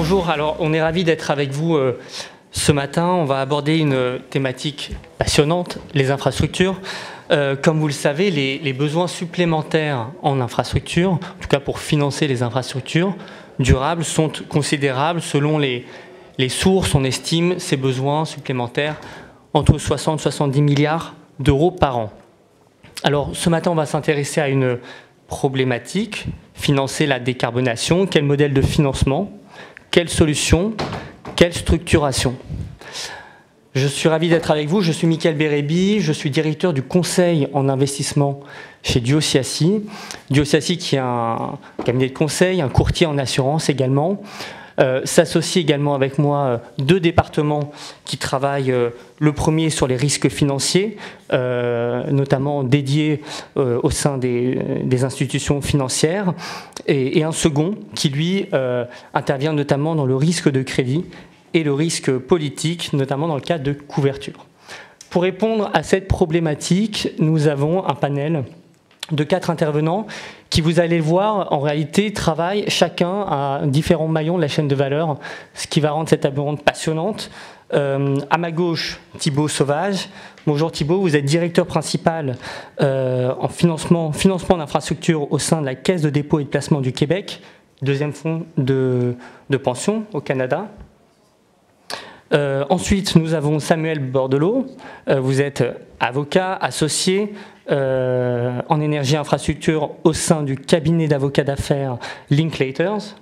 Bonjour, alors on est ravis d'être avec vous ce matin. On va aborder une thématique passionnante, les infrastructures. Comme vous le savez, les besoins supplémentaires en infrastructures, en tout cas pour financer les infrastructures durables, sont considérables. Selon les sources, on estime ces besoins supplémentaires entre 60 et 70 milliards d'euros par an. Alors ce matin, on va s'intéresser à une problématique, financer la décarbonation. Quel modèle de financement? Quelle solution? Quelle structuration? Je suis ravi d'être avec vous. Je suis Mickaël Bérébi, je suis directeur du conseil en investissement chez Duo CIACI. Duo CIACI qui est un cabinet de conseil, un courtier en assurance également. S'associe également avec moi deux départements qui travaillent, le premier sur les risques financiers, notamment dédiés au sein des institutions financières, et un second qui, lui, intervient notamment dans le risque de crédit et le risque politique, notamment dans le cadre de couverture. Pour répondre à cette problématique, nous avons un panel de 4 intervenants qui, vous allez le voir, en réalité, travaillent chacun à différents maillons de la chaîne de valeur, ce qui va rendre cette table ronde passionnante. À ma gauche, Thibaut Sauvage. Bonjour Thibaut, vous êtes directeur principal en financement d'infrastructures au sein de la Caisse de dépôt et de placement du Québec, deuxième fonds de pension au Canada. Ensuite, nous avons Samuel Bordelot. Vous êtes avocat, associé en énergie et infrastructure au sein du cabinet d'avocats d'affaires Linklaters.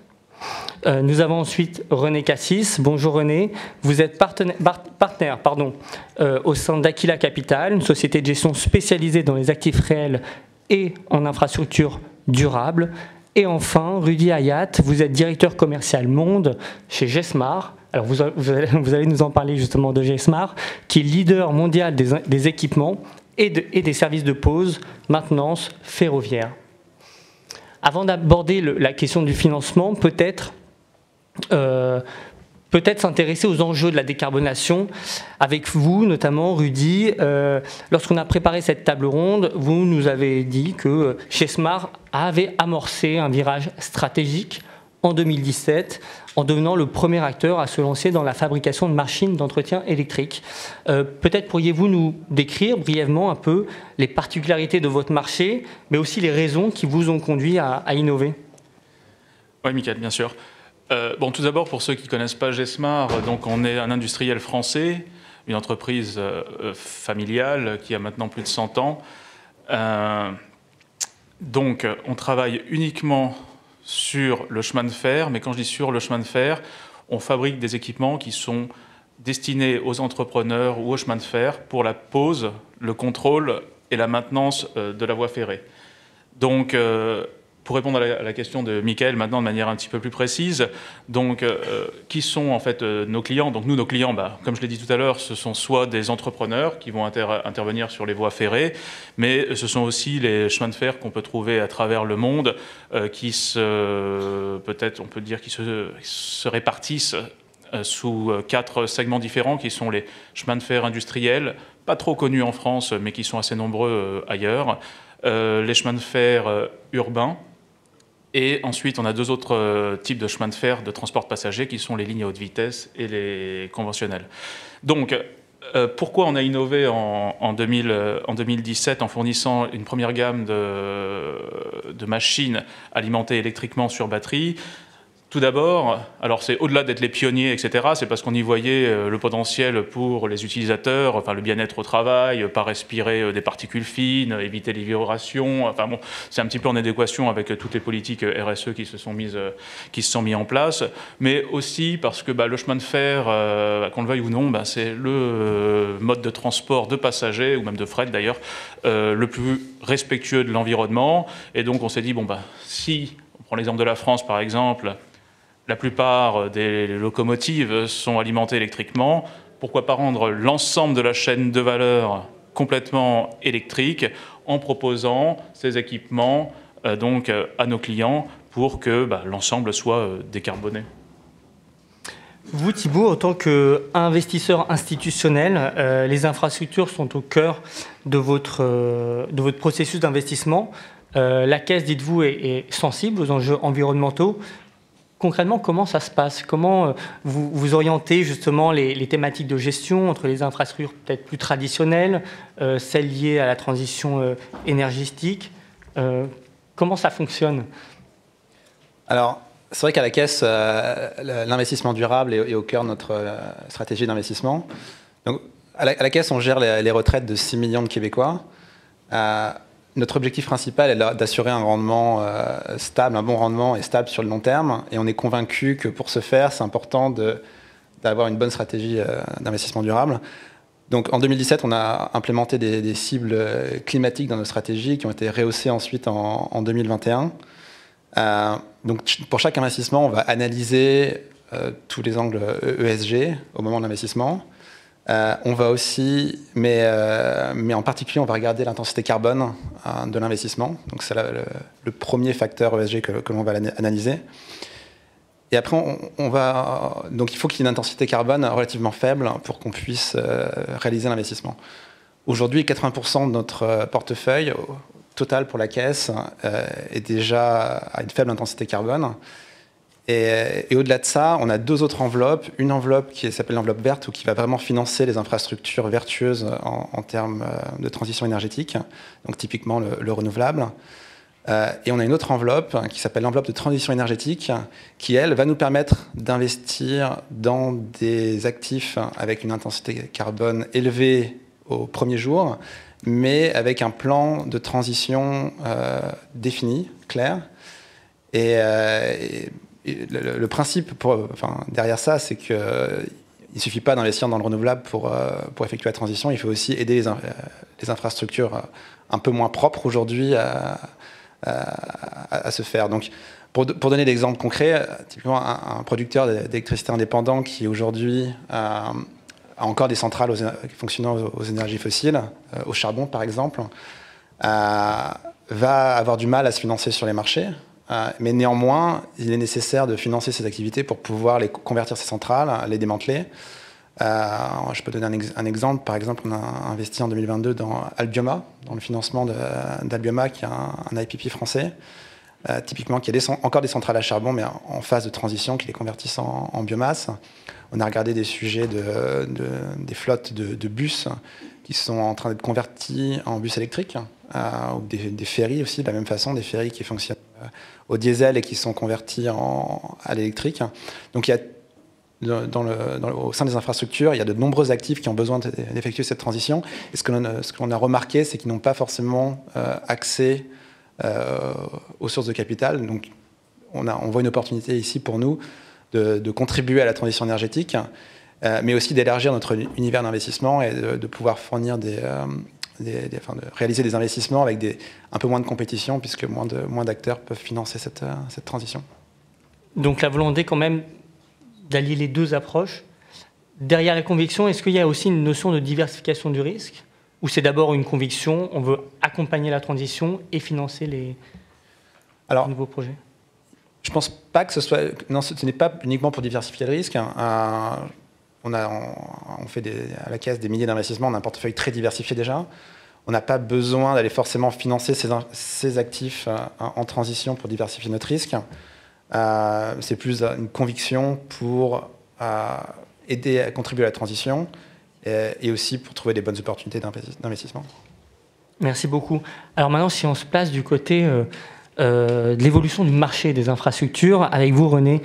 Nous avons ensuite René Cassis. Bonjour René. Vous êtes partenaire au sein d'Aquila Capital, une société de gestion spécialisée dans les actifs réels et en infrastructures durables. Et enfin, Rudy Hayat, vous êtes directeur commercial monde chez GESMAR. Alors vous allez nous en parler justement de GESMAR, qui est leader mondial des équipements et des services de pause, maintenance ferroviaire. Avant d'aborder la question du financement, peut-être s'intéresser aux enjeux de la décarbonation avec vous, notamment Rudy. Lorsqu'on a préparé cette table ronde, vous nous avez dit que GESMAR avait amorcé un virage stratégique en 2017 en devenant le premier acteur à se lancer dans la fabrication de machines d'entretien électrique. Peut-être pourriez-vous nous décrire brièvement un peu les particularités de votre marché, mais aussi les raisons qui vous ont conduit à innover? Oui, Mickaël, bien sûr. Bon, tout d'abord, pour ceux qui ne connaissent pas GESMAR, donc on est un industriel français, une entreprise familiale qui a maintenant plus de 100 ans. Donc, on travaille uniquement sur le chemin de fer, mais quand je dis sur le chemin de fer, on fabrique des équipements qui sont destinés aux entrepreneurs ou au chemin de fer pour la pose, le contrôle et la maintenance de la voie ferrée. Donc, pour répondre à la question de Mickaël maintenant de manière un petit peu plus précise, donc qui sont en fait nos clients? Donc nous, nos clients, comme je l'ai dit tout à l'heure, ce sont soit des entrepreneurs qui vont intervenir sur les voies ferrées, mais ce sont aussi les chemins de fer qu'on peut trouver à travers le monde, qui peut-être on peut dire qui se répartissent sous 4 segments différents, qui sont les chemins de fer industriels, pas trop connus en France, mais qui sont assez nombreux ailleurs, les chemins de fer urbains. Et ensuite, on a 2 autres types de chemins de fer de transport de passagers qui sont les lignes à haute vitesse et les conventionnels. Donc, pourquoi on a innové en 2017 en fournissant une première gamme de machines alimentées électriquement sur batterie? Tout d'abord, alors c'est au-delà d'être les pionniers, etc., c'est parce qu'on y voyait le potentiel pour les utilisateurs, enfin le bien-être au travail, pas respirer des particules fines, éviter les vibrations, enfin bon, c'est un petit peu en adéquation avec toutes les politiques RSE qui se sont mises en place, mais aussi parce que le chemin de fer, qu'on le veuille ou non, c'est le mode de transport de passagers, ou même de fret d'ailleurs, le plus respectueux de l'environnement, et donc on s'est dit, si on prend l'exemple de la France par exemple, la plupart des locomotives sont alimentées électriquement. Pourquoi pas rendre l'ensemble de la chaîne de valeur complètement électrique en proposant ces équipements donc, à nos clients pour que l'ensemble soit décarboné? Vous, Thibaut, en tant qu'investisseur institutionnel, les infrastructures sont au cœur de votre processus d'investissement. La Caisse, dites-vous, est sensible aux enjeux environnementaux. concrètement, comment ça se passe? Comment vous orientez justement les thématiques de gestion entre les infrastructures peut-être plus traditionnelles, celles liées à la transition énergétique? Comment ça fonctionne? Alors, c'est vrai qu'à la Caisse, l'investissement durable est au cœur de notre stratégie d'investissement. Donc, à la Caisse, on gère les retraites de 6 millions de Québécois. Notre objectif principal est d'assurer un rendement stable, un bon rendement et stable sur le long terme. Et on est convaincu que pour ce faire, c'est important d'avoir une bonne stratégie d'investissement durable. Donc en 2017, on a implémenté des cibles climatiques dans nos stratégies qui ont été rehaussées ensuite en 2021. Donc pour chaque investissement, on va analyser tous les angles ESG au moment de l'investissement. On va aussi, mais en particulier, on va regarder l'intensité carbone de l'investissement. Donc c'est le premier facteur ESG que l'on va analyser. Et après, donc il faut qu'il y ait une intensité carbone relativement faible pour qu'on puisse réaliser l'investissement. Aujourd'hui, 80% de notre portefeuille total pour la Caisse est déjà à une faible intensité carbone. Et au-delà de ça, on a deux autres enveloppes. Une enveloppe qui s'appelle l'enveloppe verte, ou qui va vraiment financer les infrastructures vertueuses en termes de transition énergétique, donc typiquement le renouvelable. Et on a une autre enveloppe qui s'appelle l'enveloppe de transition énergétique, qui, elle, va nous permettre d'investir dans des actifs avec une intensité carbone élevée au premier jour, mais avec un plan de transition défini, clair. Et le principe derrière ça, c'est qu'il ne suffit pas d'investir dans le renouvelable pour effectuer la transition. Il faut aussi aider les infrastructures un peu moins propres aujourd'hui à se faire. Donc, pour donner des exemples concrets, typiquement un producteur d'électricité indépendant qui aujourd'hui a encore des centrales fonctionnant aux énergies fossiles, au charbon par exemple, va avoir du mal à se financer sur les marchés. Mais néanmoins, il est nécessaire de financer ces activités pour pouvoir convertir ces centrales, les démanteler. Je peux donner un exemple. Par exemple, on a investi en 2022 dans Albioma, dans le financement d'Albioma, qui est un IPP français, typiquement qui a encore des centrales à charbon, mais en phase de transition, qui les convertissent en biomasse. On a regardé des sujets des flottes de bus qui sont en train d'être convertis en bus électriques, ou des ferries aussi, de la même façon, des ferries qui fonctionnent au diesel et qui sont convertis à l'électrique. Donc il y a au sein des infrastructures, il y a de nombreux actifs qui ont besoin d'effectuer cette transition. Et ce que l'on a remarqué, c'est qu'ils n'ont pas forcément accès aux sources de capital. Donc on voit une opportunité ici pour nous de contribuer à la transition énergétique, mais aussi d'élargir notre univers d'investissement et de pouvoir fournir de réaliser des investissements avec un peu moins de compétition, puisque moins d'acteurs peuvent financer cette transition. Donc la volonté quand même d'allier les deux approches. Derrière la conviction, est-ce qu'il y a aussi une notion de diversification du risque, ou c'est d'abord une conviction, on veut accompagner la transition et financer les nouveaux projets? Je ne pense pas que ce soit... Non, ce n'est pas uniquement pour diversifier le risque. On fait à la Caisse des milliers d'investissements, on a un portefeuille très diversifié déjà. On n'a pas besoin d'aller forcément financer ces actifs en transition pour diversifier notre risque. C'est plus une conviction pour aider à contribuer à la transition et aussi pour trouver des bonnes opportunités d'investissement. Merci beaucoup. Alors maintenant, si on se place du côté de l'évolution du marché des infrastructures, avec vous René,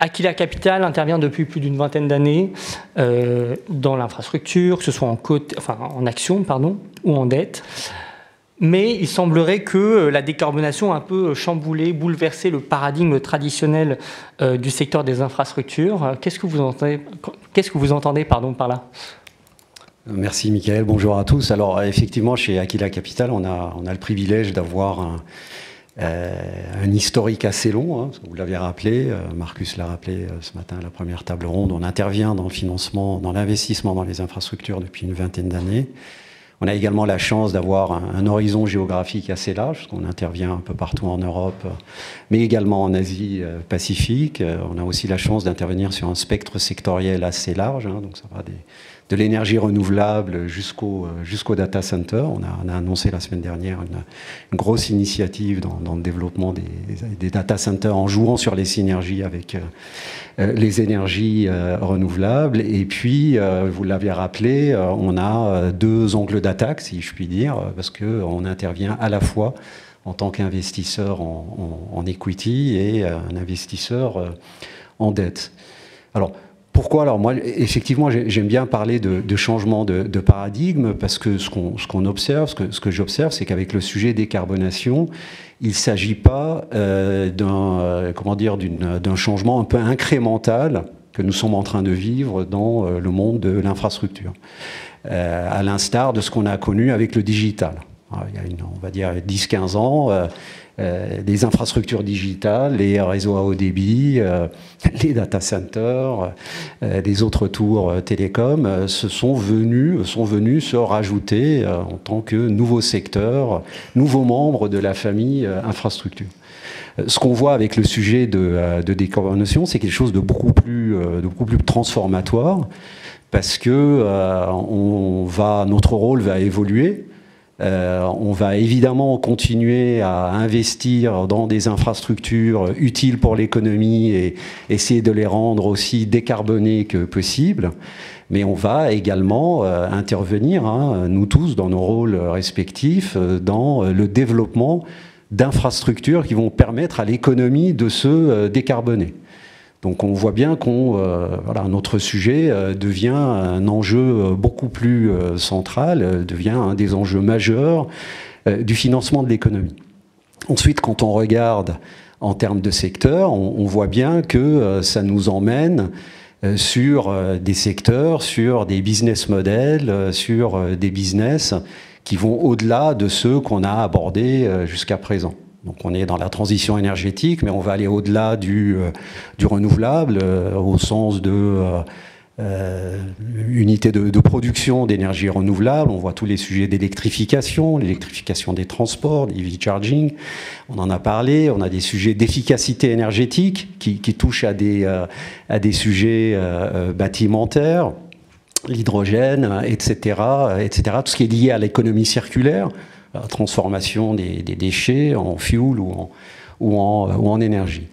Aquila Capital intervient depuis plus d'une vingtaine d'années dans l'infrastructure, que ce soit en action ou en dette. Mais il semblerait que la décarbonation a un peu chamboulé, bouleversé le paradigme traditionnel du secteur des infrastructures. Qu'est-ce que vous entendez par là? Merci Michael, bonjour à tous. Alors effectivement, chez Aquila Capital, on a le privilège d'avoir un historique assez long, vous l'avez rappelé, Marcus l'a rappelé ce matin à la première table ronde. On intervient dans le financement, dans l'investissement dans les infrastructures depuis une vingtaine d'années. On a également la chance d'avoir un horizon géographique assez large, parce qu'on intervient un peu partout en Europe, mais également en Asie Pacifique. On a aussi la chance d'intervenir sur un spectre sectoriel assez large, hein, donc ça va de l'énergie renouvelable jusqu'au data center. On a annoncé la semaine dernière une grosse initiative dans le développement des data centers en jouant sur les synergies avec les énergies renouvelables. Et puis, vous l'avez rappelé, on a deux angles d'attaque, si je puis dire, parce qu'on intervient à la fois en tant qu'investisseur en equity et un investisseur en dette. Alors, pourquoi? Alors moi, effectivement, j'aime bien parler de changement de paradigme, parce que ce qu'on observe, ce que j'observe, c'est qu'avec le sujet décarbonation, il ne s'agit pas d'un changement un peu incrémental que nous sommes en train de vivre dans le monde de l'infrastructure, à l'instar de ce qu'on a connu avec le digital. Il y a on va dire 10-15 ans, les infrastructures digitales, les réseaux à haut débit, les data centers, les autres tours télécoms sont venus se rajouter en tant que nouveaux secteurs, nouveaux membres de la famille infrastructure. Ce qu'on voit avec le sujet de décarbonation, c'est quelque chose de beaucoup plus transformatoire, parce que notre rôle va évoluer. On va évidemment continuer à investir dans des infrastructures utiles pour l'économie et essayer de les rendre aussi décarbonées que possible. Mais on va également intervenir, nous tous, dans nos rôles respectifs, dans le développement d'infrastructures qui vont permettre à l'économie de se décarboner. Donc on voit bien notre sujet devient un enjeu beaucoup plus central, devient un des enjeux majeurs du financement de l'économie. Ensuite, quand on regarde en termes de secteur, on voit bien que ça nous emmène sur des secteurs, sur des business models, sur des business qui vont au-delà de ceux qu'on a abordés jusqu'à présent. Donc on est dans la transition énergétique, mais on va aller au-delà du renouvelable, au sens de unité de production d'énergie renouvelable. On voit tous les sujets d'électrification, l'électrification des transports, l'EV charging, on en a parlé. On a des sujets d'efficacité énergétique qui touchent à des sujets bâtimentaires, l'hydrogène, etc., tout ce qui est lié à l'économie circulaire, la transformation des déchets en fuel ou en énergie.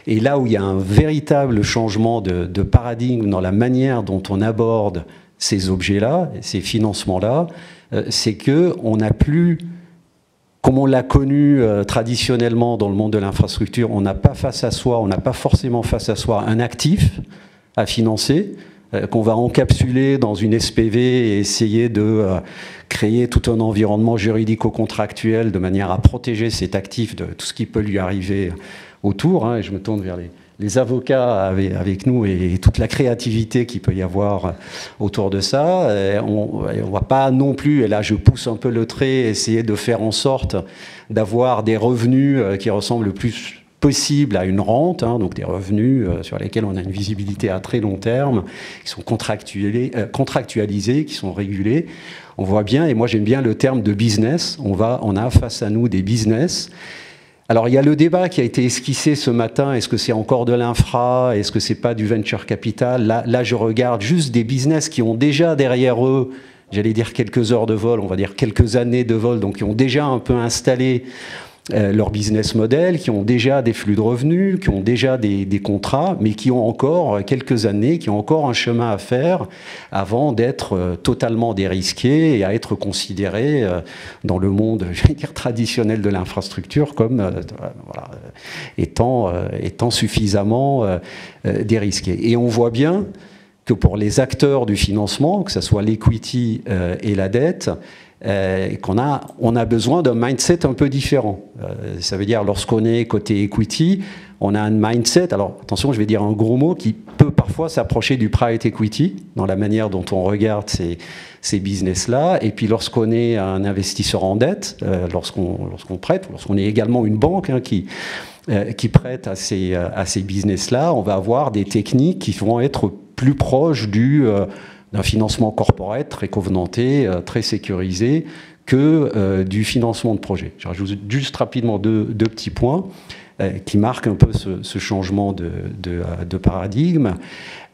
Et là où il y a un véritable changement de paradigme dans la manière dont on aborde ces objets-là, ces financements-là, c'est qu'on n'a plus, comme on l'a connu traditionnellement dans le monde de l'infrastructure, on n'a pas forcément face à soi un actif à financer, qu'on va encapsuler dans une SPV et essayer de créer tout un environnement juridico-contractuel de manière à protéger cet actif de tout ce qui peut lui arriver autour. Et je me tourne vers les avocats avec nous et toute la créativité qu'il peut y avoir autour de ça. On ne va pas non plus, et là je pousse un peu le trait, essayer de faire en sorte d'avoir des revenus qui ressemblent le plus possible à une rente, donc des revenus sur lesquels on a une visibilité à très long terme, qui sont contractualisés, qui sont régulés. On voit bien, et moi j'aime bien le terme de business, on a face à nous des business. Alors il y a le débat qui a été esquissé ce matin, est-ce que c'est encore de l'infra, est-ce que c'est pas du venture capital? Là je regarde juste des business qui ont déjà derrière eux, j'allais dire quelques heures de vol, on va dire quelques années de vol, donc qui ont déjà un peu installé leur business model, qui ont déjà des flux de revenus, qui ont déjà des contrats, mais qui ont encore quelques années, qui ont encore un chemin à faire avant d'être totalement dérisqués et à être considérés dans le monde, j'allais dire, traditionnel de l'infrastructure comme étant suffisamment dérisqués. Et on voit bien que pour les acteurs du financement, que ce soit l'equity et la dette, on a besoin d'un mindset un peu différent. Ça veut dire, lorsqu'on est côté equity, on a un mindset, alors attention, je vais dire un gros mot, qui peut parfois s'approcher du private equity, dans la manière dont on regarde ces business-là. Et puis lorsqu'on est un investisseur en dette, lorsqu'on prête, lorsqu'on est également une banque qui prête à ces business-là, on va avoir des techniques qui vont être plus proches du d'un financement corporate très convenanté, très sécurisé, que du financement de projet. Je rajoute juste rapidement deux petits points qui marquent un peu ce changement de paradigme.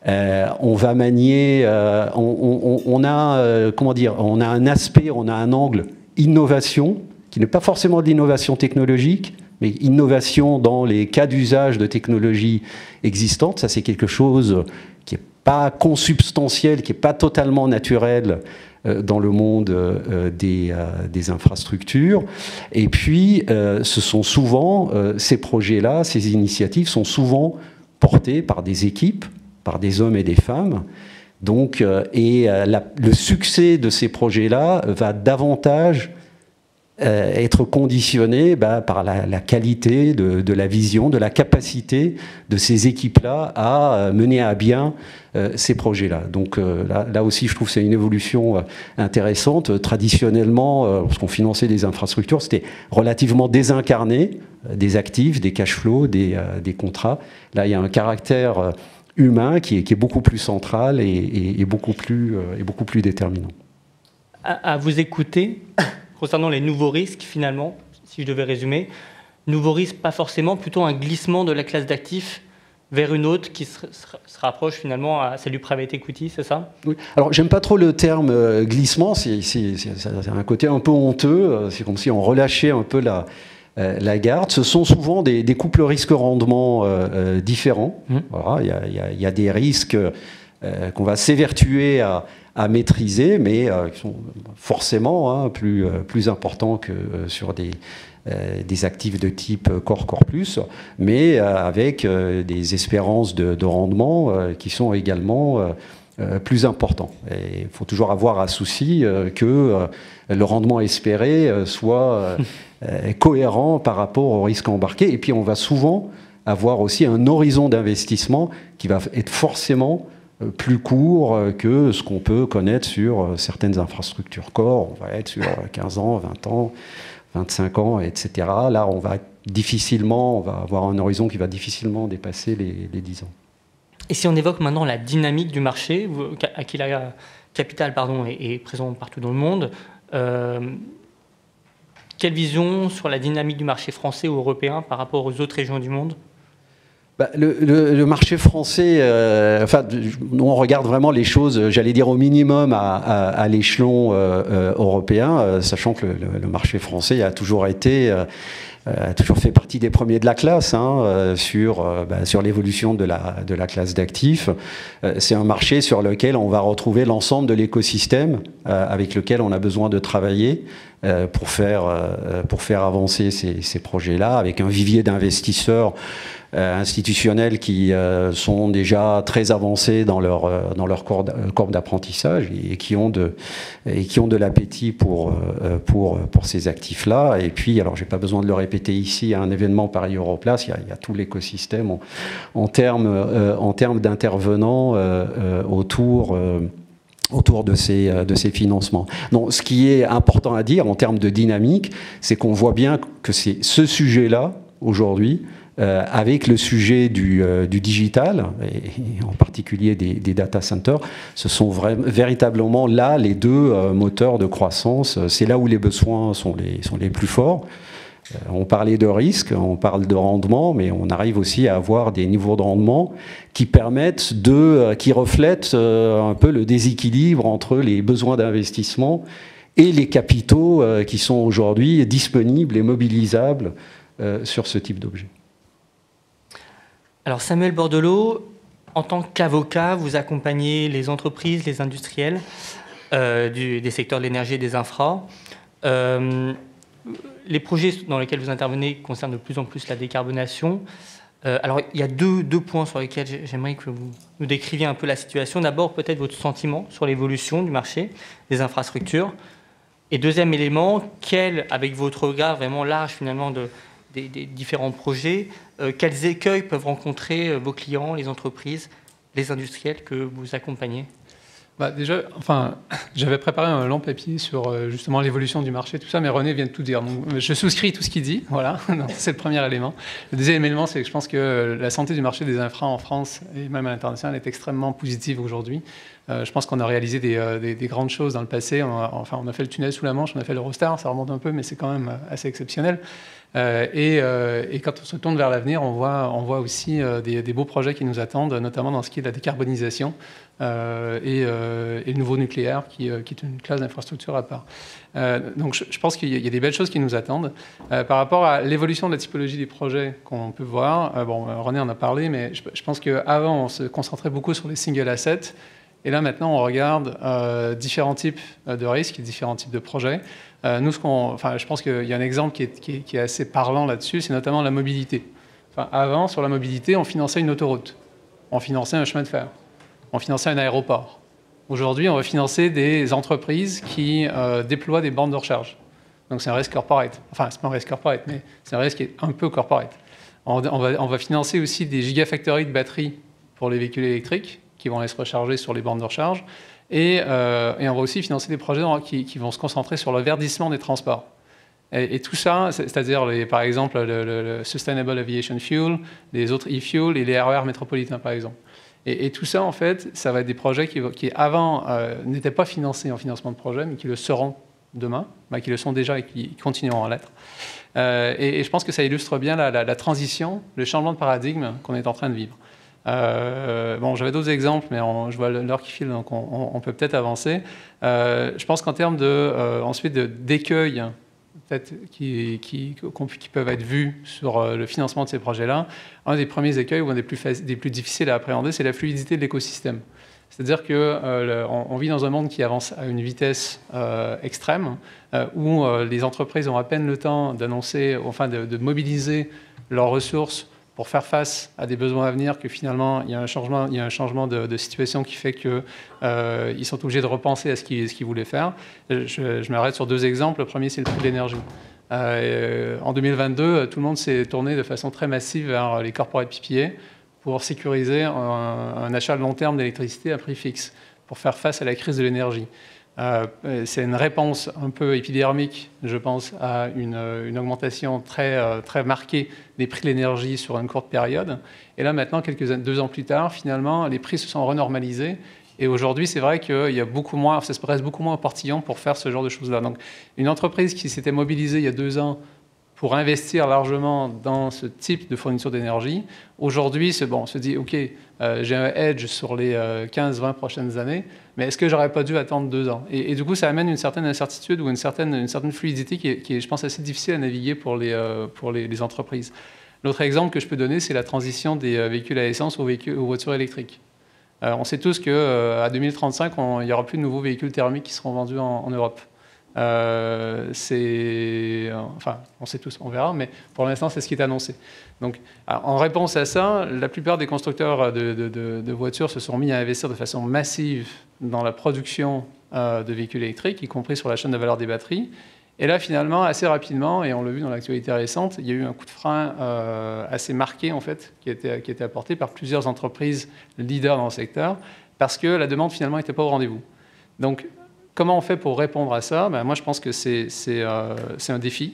On va manier, on a un aspect, on a un angle innovation, qui n'est pas forcément de l'innovation technologique, mais innovation dans les cas d'usage de technologies existantes. Ça, c'est quelque chose qui n'est pas consubstantiel, qui n'est pas totalement naturel dans le monde des infrastructures. Et puis, ce sont souvent, ces projets-là, ces initiatives sont souvent portés par des équipes, par des hommes et des femmes. Donc, le succès de ces projets-là va davantage être conditionné par la qualité de la vision, de la capacité de ces équipes-là à mener à bien ces projets-là. Donc là aussi, je trouve que c'est une évolution intéressante. Traditionnellement, lorsqu'on finançait des infrastructures, c'était relativement désincarné, des actifs, des cash flows, des contrats. Là, il y a un caractère humain qui est beaucoup plus central et beaucoup plus déterminant. À vous écouter, concernant les nouveaux risques, finalement, si je devais résumer, nouveaux risques, pas forcément, plutôt un glissement de la classe d'actifs vers une autre qui se rapproche finalement à celle du private equity, c'est ça? Oui. Alors, j'aime pas trop le terme glissement, c'est un côté un peu honteux, c'est comme si on relâchait un peu la garde. Ce sont souvent des couples risque-rendement différents. Voilà, il y a des risques qu'on va s'évertuer à maîtriser, mais qui sont forcément plus importants que sur des actifs de type Core Plus, mais avec des espérances de rendement qui sont également plus importants. Et il faut toujours avoir à souci que le rendement espéré soit cohérent par rapport au risque embarqué. Et puis on va souvent avoir aussi un horizon d'investissement qui va être forcément plus court que ce qu'on peut connaître sur certaines infrastructures core. On va être sur 15 ans, 20 ans, 25 ans, etc. Là, on va avoir un horizon qui va difficilement dépasser les 10 ans. Et si on évoque maintenant la dynamique du marché, Aquila Capital est présent partout dans le monde, quelle vision sur la dynamique du marché français ou européen par rapport aux autres régions du monde ? Le marché français, nous on regarde vraiment les choses, j'allais dire au minimum à l'échelon européen, sachant que le marché français a toujours fait partie des premiers de la classe sur l'évolution de la classe d'actifs. C'est un marché sur lequel on va retrouver l'ensemble de l'écosystème avec lequel on a besoin de travailler pour faire avancer ces projets-là, avec un vivier d'investisseurs institutionnels qui sont déjà très avancés dans leur courbe d'apprentissage et qui ont de l'appétit pour ces actifs-là. Et puis, alors, j'ai pas besoin de le répéter ici, à un événement Paris Europlace, il y a tout l'écosystème en termes d'intervenants autour de ces financements. Donc, ce qui est important à dire en termes de dynamique, c'est qu'on voit bien que c'est ce sujet-là, aujourd'hui, avec le sujet du digital, et en particulier des data centers, ce sont véritablement là les deux moteurs de croissance. C'est là où les besoins sont les plus forts. On parlait de risque, on parle de rendement, mais on arrive aussi à avoir des niveaux de rendement qui reflètent un peu le déséquilibre entre les besoins d'investissement et les capitaux qui sont aujourd'hui disponibles et mobilisables sur ce type d'objet. Alors Samuel Bordelot, en tant qu'avocat, vous accompagnez les entreprises, les industriels des secteurs de l'énergie et des infras. Les projets dans lesquels vous intervenez concernent de plus en plus la décarbonation. Alors il y a deux points sur lesquels j'aimerais que vous nous décriviez un peu la situation. D'abord, peut-être votre sentiment sur l'évolution du marché des infrastructures. Et deuxième élément, avec votre regard vraiment large finalement des différents projets, quels écueils peuvent rencontrer vos clients, les entreprises, les industriels que vous accompagnez ? Déjà, j'avais préparé un long papier sur justement l'évolution du marché, tout ça, mais René vient de tout dire. Donc, je souscris tout ce qu'il dit, voilà, c'est le premier élément. Le deuxième élément, c'est que je pense que la santé du marché des infras en France et même à l'international est extrêmement positive aujourd'hui. Je pense qu'on a réalisé des grandes choses dans le passé. On a fait le tunnel sous la Manche, on a fait l'Eurostar, ça remonte un peu, mais c'est quand même assez exceptionnel. Et quand on se tourne vers l'avenir, on voit aussi des beaux projets qui nous attendent, notamment dans ce qui est de la décarbonisation et le nouveau nucléaire, qui est une classe d'infrastructure à part. Donc je pense qu'il y a des belles choses qui nous attendent. Par rapport à l'évolution de la typologie des projets qu'on peut voir, René en a parlé, mais je pense qu'avant, on se concentrait beaucoup sur les single assets. Et là, maintenant, on regarde différents types de risques, différents types de projets. Je pense qu'il y a un exemple qui est assez parlant là-dessus, c'est notamment la mobilité. Avant, sur la mobilité, on finançait une autoroute, on finançait un chemin de fer, on finançait un aéroport. Aujourd'hui, on va financer des entreprises qui déploient des bornes de recharge. Donc, c'est un risque corporate. Enfin, c'est pas un risque corporate, mais c'est un risque qui est un peu corporate. On va financer aussi des gigafactories de batteries pour les véhicules électriques, qui vont aller se recharger sur les bornes de recharge. Et on va aussi financer des projets qui vont se concentrer sur le verdissement des transports. Et tout ça, c'est-à-dire par exemple le Sustainable Aviation Fuel, les autres e-fuels et les RER métropolitains par exemple. Et tout ça, en fait, ça va être des projets qui avant n'étaient pas financés en financement de projet, mais qui le seront demain, qui le sont déjà et qui continueront à l'être. Et je pense que ça illustre bien la transition, le changement de paradigme qu'on est en train de vivre. J'avais d'autres exemples, mais je vois l'heure qui file, donc on peut peut-être avancer. Je pense qu'en termes ensuite d'écueils qui peuvent être vus sur le financement de ces projets-là, un des premiers écueils ou un des plus difficiles à appréhender, c'est la fluidité de l'écosystème. C'est-à-dire qu'on vit dans un monde qui avance à une vitesse extrême, où les entreprises ont à peine le temps d'annoncer, enfin de mobiliser leurs ressources pour faire face à des besoins à venir, que finalement, il y a un changement de situation qui fait qu'ils sont obligés de repenser à ce qu'ils voulaient faire. Je m'arrête sur deux exemples. Le premier, c'est le prix de l'énergie. En 2022, tout le monde s'est tourné de façon très massive vers les corporate PPA pour sécuriser un achat de long terme d'électricité à prix fixe, pour faire face à la crise de l'énergie. C'est une réponse un peu épidermique, je pense, à une augmentation très, très marquée des prix de l'énergie sur une courte période. Et là, maintenant, 2 ans plus tard, finalement, les prix se sont renormalisés. Et aujourd'hui, c'est vrai qu'il y a beaucoup moins, ça se reste beaucoup moins au portillon pour faire ce genre de choses-là. Donc, une entreprise qui s'était mobilisée il y a 2 ans pour investir largement dans ce type de fourniture d'énergie, aujourd'hui, se dit, OK, j'ai un hedge sur les 15-20 prochaines années, mais est-ce que j'aurais pas dû attendre 2 ans? Et du coup, ça amène une certaine incertitude ou une certaine fluidité qui est, je pense, assez difficile à naviguer pour les entreprises. L'autre exemple que je peux donner, c'est la transition des véhicules à essence aux voitures électriques. On sait tous qu'à 2035, il n'y aura plus de nouveaux véhicules thermiques qui seront vendus en Europe. On sait tous, on verra, mais pour l'instant, c'est ce qui est annoncé. Donc, en réponse à ça, la plupart des constructeurs de voitures se sont mis à investir de façon massive dans la production de véhicules électriques, y compris sur la chaîne de valeur des batteries. Et là, finalement, assez rapidement, et on l'a vu dans l'actualité récente, il y a eu un coup de frein assez marqué, en fait, qui a été apporté par plusieurs entreprises leaders dans le secteur, parce que la demande, finalement, n'était pas au rendez-vous. Donc, comment on fait pour répondre à ça? Moi, je pense que c'est un défi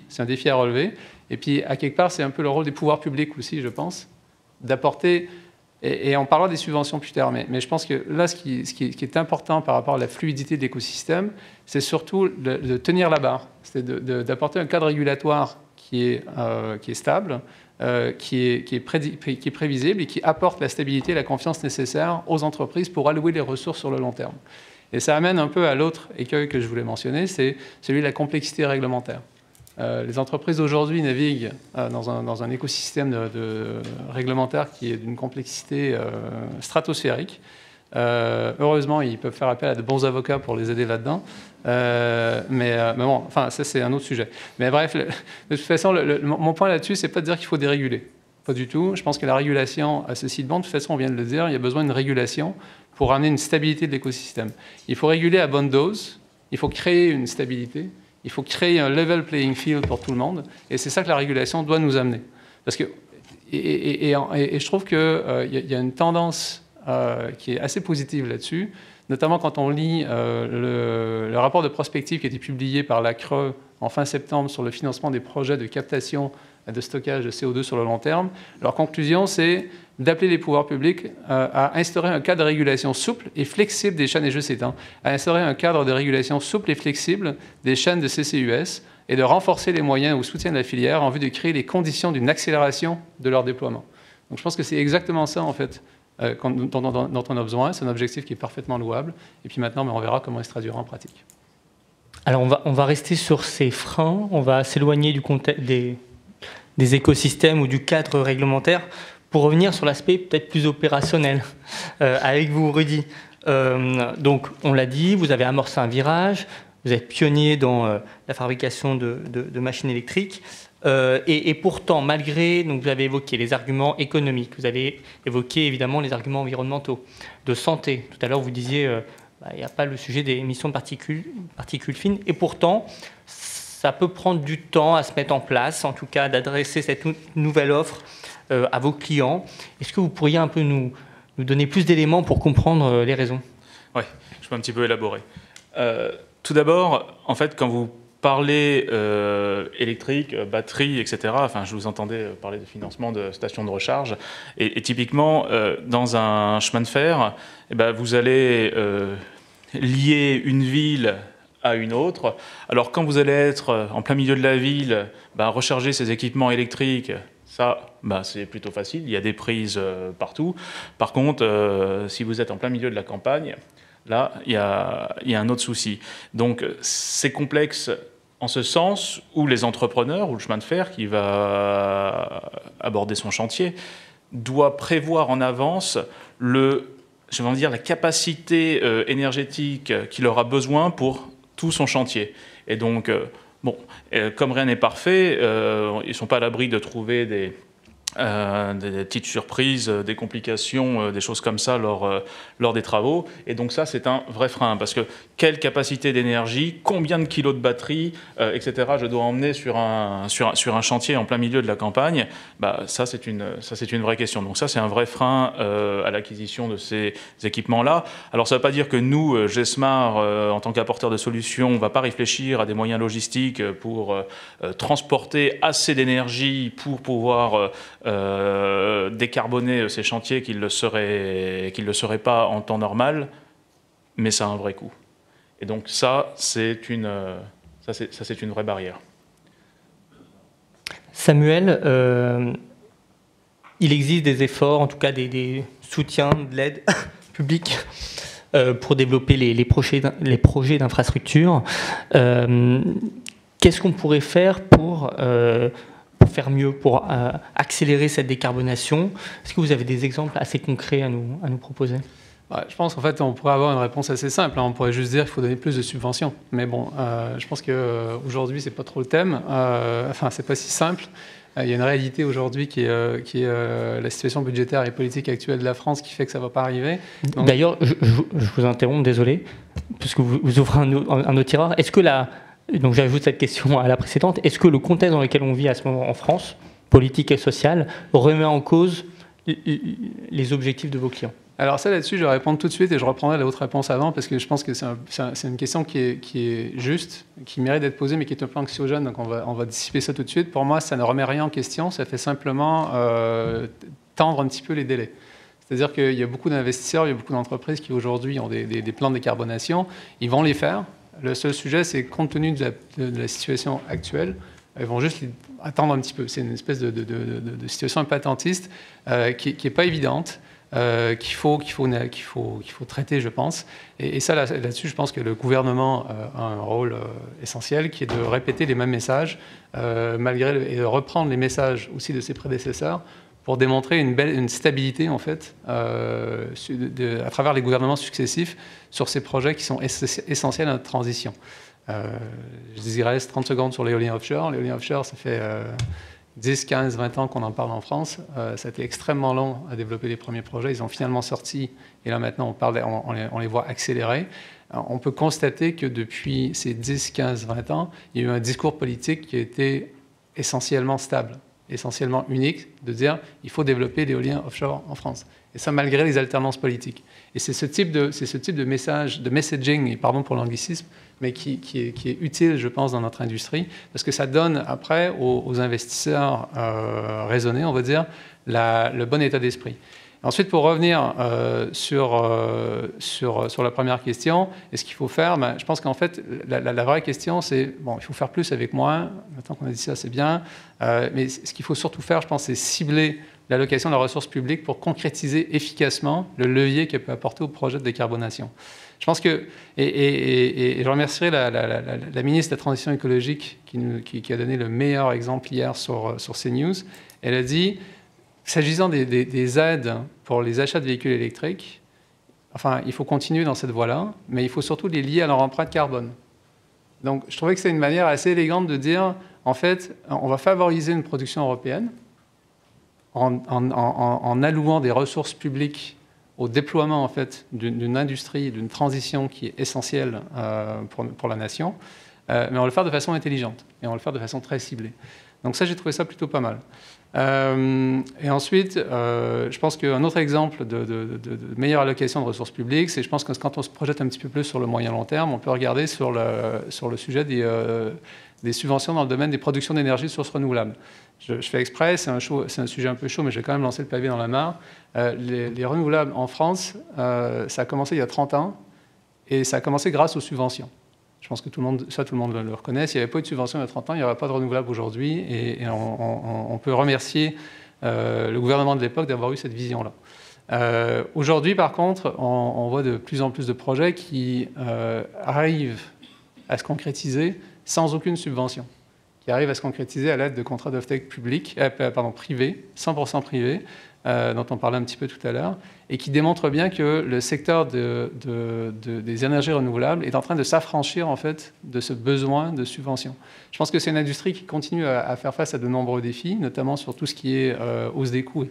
à relever. Et puis, à quelque part, c'est un peu le rôle des pouvoirs publics aussi, je pense, d'apporter, et on parlera des subventions plus tard, mais je pense que là, ce qui est important par rapport à la fluidité de l'écosystème, c'est surtout de tenir la barre, c'est d'apporter un cadre régulatoire qui est stable, qui est prévisible et qui apporte la stabilité et la confiance nécessaires aux entreprises pour allouer les ressources sur le long terme. Et ça amène un peu à l'autre écueil que je voulais mentionner, c'est celui de la complexité réglementaire. Les entreprises aujourd'hui naviguent dans un écosystème réglementaire qui est d'une complexité stratosphérique. Heureusement, ils peuvent faire appel à de bons avocats pour les aider là-dedans. Mais bon, enfin, ça c'est un autre sujet. Mais bref, de toute façon, mon point là-dessus, c'est pas de dire qu'il faut déréguler. Pas du tout. Je pense que la régulation a ceci de bon. De toute façon, on vient de le dire, il y a besoin d'une régulation pour amener une stabilité de l'écosystème. Il faut réguler à bonne dose, il faut créer une stabilité, il faut créer un level playing field pour tout le monde, et c'est ça que la régulation doit nous amener. Parce que, et je trouve qu'il y a une tendance qui est assez positive là-dessus, notamment quand on lit le rapport de prospective qui a été publié par la CRE en fin septembre sur le financement des projets de captation de stockage de CO2 sur le long terme. Leur conclusion, c'est d'appeler les pouvoirs publics à instaurer un cadre de régulation souple et flexible des chaînes, et je cite, à instaurer un cadre de régulation souple et flexible des chaînes de CCUS et de renforcer les moyens au soutien de la filière en vue de créer les conditions d'une accélération de leur déploiement. Donc je pense que c'est exactement ça, en fait, dont on a besoin. C'est un objectif qui est parfaitement louable. Et puis maintenant, on verra comment il se traduira en pratique. Alors on va rester sur ces freins, on va s'éloigner des écosystèmes ou du cadre réglementaire pour revenir sur l'aspect peut-être plus opérationnel avec vous, Rudy. Donc on l'a dit, vous avez amorcé un virage, vous êtes pionnier dans la fabrication de machines électriques. Et pourtant, malgré, donc vous avez évoqué les arguments économiques, vous avez évoqué évidemment les arguments environnementaux, de santé. Tout à l'heure, vous disiez, il n'y a pas le sujet des émissions de particules fines. Et pourtant, ça peut prendre du temps à se mettre en place, en tout cas d'adresser cette nouvelle offre à vos clients. Est-ce que vous pourriez un peu nous donner plus d'éléments pour comprendre les raisons? Oui, je peux un petit peu élaborer. Tout d'abord, en fait, quand vous parlez électrique, batterie, etc., enfin, je vous entendais parler de financement de stations de recharge, et typiquement, dans un chemin de fer, eh ben, vous allez lier une ville à une autre. Alors, quand vous allez être en plein milieu de la ville, ben, recharger ces équipements électriques, ça, bah, c'est plutôt facile, il y a des prises partout. Par contre, si vous êtes en plein milieu de la campagne, là, il y a un autre souci. Donc, c'est complexe en ce sens où les entrepreneurs, ou le chemin de fer qui va aborder son chantier, doit prévoir en avance la capacité énergétique qu'il aura besoin pour tout son chantier. Et donc, comme rien n'est parfait, ils ne sont pas à l'abri de trouver des petites surprises, des complications, des choses comme ça lors des travaux. Et donc ça, c'est un vrai frein, parce que quelle capacité d'énergie, combien de kilos de batterie, etc., je dois emmener sur un chantier en plein milieu de la campagne, bah, ça, c'est une vraie question. Donc ça, c'est un vrai frein à l'acquisition de ces équipements-là. Alors ça ne veut pas dire que nous, GESMAR, en tant qu'apporteur de solutions, on ne va pas réfléchir à des moyens logistiques pour transporter assez d'énergie pour pouvoir décarboner ces chantiers qu'ils ne seraient pas en temps normal, mais ça a un vrai coût. Et donc ça, c'est une vraie barrière. Samuel, il existe des efforts, en tout cas des soutiens, de l'aide publique pour développer les projets d'infrastructure. Qu'est-ce qu'on pourrait faire pour faire mieux, pour accélérer cette décarbonation? Est-ce que vous avez des exemples assez concrets à nous proposer? Ouais, je pense qu'en fait, on pourrait avoir une réponse assez simple. On pourrait juste dire qu'il faut donner plus de subventions. Mais bon, je pense qu'aujourd'hui, ce n'est pas trop le thème. Enfin, ce n'est pas si simple. Il y a une réalité aujourd'hui qui est la situation budgétaire et politique actuelle de la France qui fait que ça ne va pas arriver. D'ailleurs, je vous interromps, désolé, puisque vous ouvrez un autre tiroir. Est-ce que donc j'ajoute cette question à la précédente, est-ce que le contexte dans lequel on vit à ce moment en France, politique et social, remet en cause les objectifs de vos clients? Alors ça, là-dessus, je vais répondre tout de suite et je reprendrai l'autre réponse avant parce que je pense que c'est une question qui est juste, qui mérite d'être posée mais qui est un peu anxiogène, donc on va dissiper ça tout de suite. Pour moi, ça ne remet rien en question, ça fait simplement tendre un petit peu les délais. C'est-à-dire qu'il y a beaucoup d'investisseurs, il y a beaucoup d'entreprises qui aujourd'hui ont des plans de décarbonation, ils vont les faire. Le seul sujet, c'est compte tenu de la situation actuelle, ils vont juste attendre un petit peu. C'est une espèce de situation un peu attentiste qui n'est pas évidente, qu'il faut traiter, je pense. Et ça, là-dessus, je pense que le gouvernement a un rôle essentiel qui est de répéter les mêmes messages, et de reprendre les messages aussi de ses prédécesseurs pour démontrer une stabilité, en fait, à travers les gouvernements successifs sur ces projets qui sont essentiels à notre transition. Je dirais 30 secondes sur l'éolien offshore. L'éolien offshore, ça fait 10, 15, 20 ans qu'on en parle en France. Ça a été extrêmement long à développer les premiers projets. Ils ont finalement sorti, et là maintenant on les voit accélérer. On peut constater que depuis ces 10, 15, 20 ans, il y a eu un discours politique qui a été essentiellement stable, essentiellement unique, de dire il faut développer l'éolien offshore en France. Et ça, malgré les alternances politiques. Et c'est ce type de message, de messaging, et pardon pour l'anglicisme, mais qui est utile, je pense, dans notre industrie, parce que ça donne après aux investisseurs raisonnés, on va dire, le bon état d'esprit. Ensuite, pour revenir sur la première question, est-ce qu'il faut faire, je pense qu'en fait, la vraie question, c'est, bon, il faut faire plus avec moins. Maintenant qu'on a dit ça, c'est bien. Mais ce qu'il faut surtout faire, je pense, c'est cibler l'allocation de la ressource publique pour concrétiser efficacement le levier qu'elle peut apporter au projet de décarbonation. Je pense que, et je remercierai la ministre de la Transition écologique qui a donné le meilleur exemple hier sur CNews. Elle a dit, s'agissant des aides pour les achats de véhicules électriques, enfin, il faut continuer dans cette voie-là, mais il faut surtout les lier à leur empreinte carbone. Donc, je trouvais que c'est une manière assez élégante de dire, en fait, on va favoriser une production européenne en allouant des ressources publiques au déploiement en fait, d'une industrie, d'une transition qui est essentielle pour la nation, mais on va le faire de façon intelligente et on va le faire de façon très ciblée. Donc ça, j'ai trouvé ça plutôt pas mal. Et ensuite, je pense qu'un autre exemple de meilleure allocation de ressources publiques, c'est je pense que quand on se projette un petit peu plus sur le moyen-long terme, on peut regarder sur le sujet des subventions dans le domaine des productions d'énergie de sources renouvelables. Je fais exprès, c'est un sujet un peu chaud, mais je vais quand même lancer le pavé dans la mare. Les renouvelables en France, ça a commencé il y a 30 ans, et ça a commencé grâce aux subventions. Je pense que tout le monde le reconnaît. S'il n'y avait pas eu de subvention il y a 30 ans, il n'y aurait pas de renouvelables aujourd'hui, et on peut remercier le gouvernement de l'époque d'avoir eu cette vision-là. Aujourd'hui, par contre, on voit de plus en plus de projets qui arrivent à se concrétiser sans aucune subvention, qui arrivent à se concrétiser à l'aide de contrats d'off-take privés, 100% privés, dont on parlait un petit peu tout à l'heure, et qui démontrent bien que le secteur des énergies renouvelables est en train de s'affranchir en fait de ce besoin de subventions. Je pense que c'est une industrie qui continue à faire face à de nombreux défis, notamment sur tout ce qui est hausse des coûts,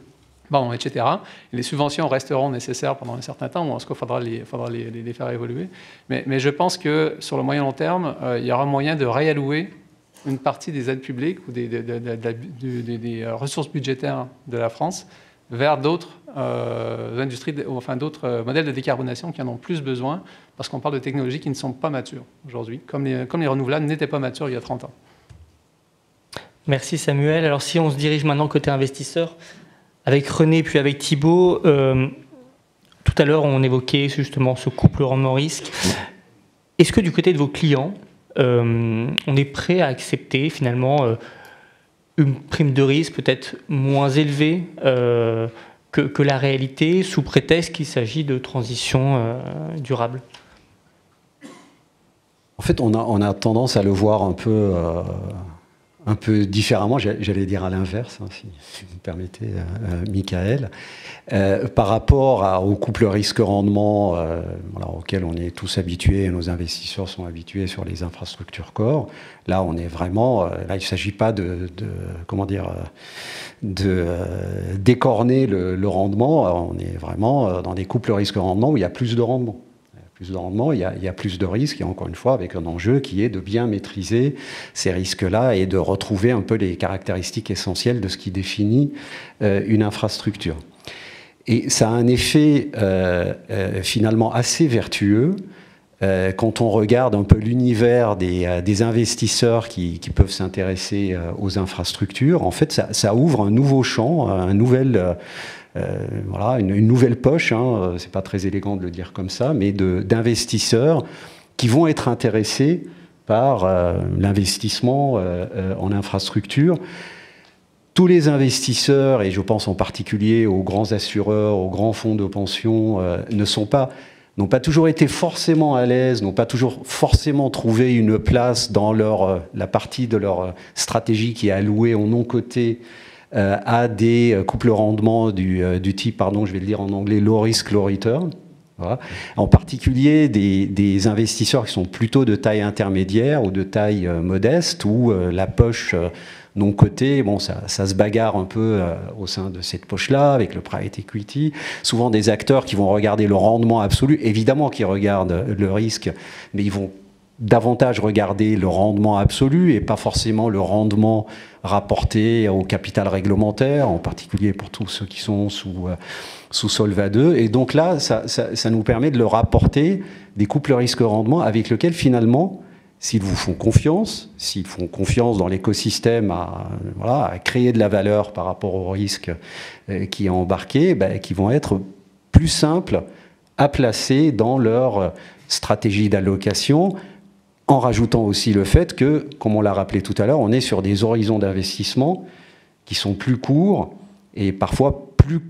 etc. Et les subventions resteront nécessaires pendant un certain temps, ou en tout cas, il faudra les faire évoluer. Mais je pense que sur le moyen long terme, il y aura moyen de réallouer une partie des aides publiques ou des ressources budgétaires de la France vers d'autres industries, enfin d'autres modèles de décarbonation qui en ont plus besoin, parce qu'on parle de technologies qui ne sont pas matures aujourd'hui, comme les renouvelables n'étaient pas matures il y a 30 ans. Merci Samuel. Alors si on se dirige maintenant côté investisseur, avec René puis avec Thibaut, tout à l'heure on évoquait justement ce couple rendement-risque. Est-ce que du côté de vos clients, on est prêt à accepter finalement une prime de risque peut-être moins élevée que la réalité, sous prétexte qu'il s'agit de transition durable? En fait, on a tendance à le voir un peu différemment, j'allais dire à l'inverse, hein, si vous me permettez, Michael, par rapport au couple risque-rendement auquel on est tous habitués, nos investisseurs sont habitués sur les infrastructures core. Là, on est vraiment, là, il ne s'agit pas de décorner le rendement, on est vraiment dans des couples risque-rendement où il y a plus de rendement. De rendement, il y a plus de risques, et encore une fois avec un enjeu qui est de bien maîtriser ces risques-là et de retrouver un peu les caractéristiques essentielles de ce qui définit une infrastructure. Et ça a un effet finalement assez vertueux quand on regarde un peu l'univers des investisseurs qui peuvent s'intéresser aux infrastructures. En fait, ça ouvre un nouveau champ, une nouvelle poche, hein, c'est pas très élégant de le dire comme ça, mais d'investisseurs qui vont être intéressés par l'investissement en infrastructure. Tous les investisseurs, et je pense en particulier aux grands assureurs, aux grands fonds de pension, n'ont pas toujours été forcément à l'aise, n'ont pas toujours forcément trouvé une place dans la partie de leur stratégie qui est allouée au non-coté à des couples rendement du type, je vais le dire en anglais, low risk, low return. Voilà. En particulier des investisseurs qui sont plutôt de taille intermédiaire ou de taille modeste, où la poche non cotée, ça se bagarre un peu au sein de cette poche-là, avec le private equity. Souvent des acteurs qui vont regarder le rendement absolu, évidemment qu'ils regardent le risque, mais ils vont davantage regarder le rendement absolu et pas forcément le rendement rapporté au capital réglementaire, en particulier pour tous ceux qui sont sous Solva 2. Et donc là, ça nous permet de leur apporter des couples risque-rendement avec lesquels finalement, s'ils vous font confiance, s'ils font confiance dans l'écosystème à créer de la valeur par rapport au risque qui est embarqué, qui vont être plus simples à placer dans leur stratégie d'allocation, en rajoutant aussi le fait que, comme on l'a rappelé tout à l'heure, on est sur des horizons d'investissement qui sont plus courts et parfois plus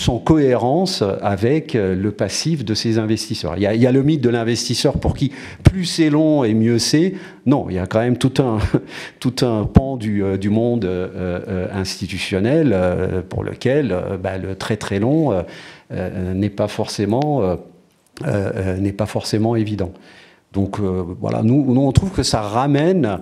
en cohérence avec le passif de ces investisseurs. Il y a le mythe de l'investisseur pour qui plus c'est long et mieux c'est. Non, il y a quand même tout un pan du monde institutionnel pour lequel le très très long n'est pas forcément évident. Donc voilà, nous on trouve que ça ramène